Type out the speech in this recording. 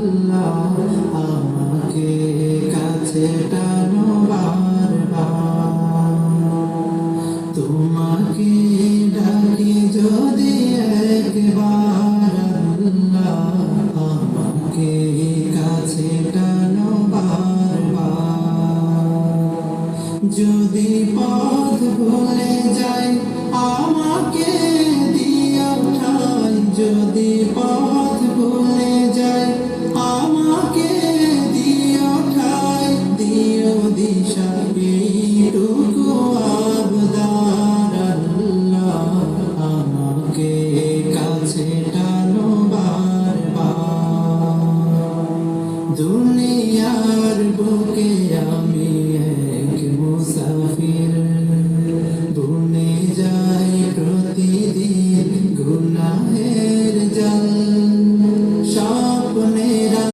আল্লাহ আমাকে কাছে টানো বারবার। তোমাকে ডাকি যদি একবার আল্লাহ আমাকে কাছে টানো বারবার। যদি পথ ভুলে যাই আমাকে দিও ঠাই, যদি পথ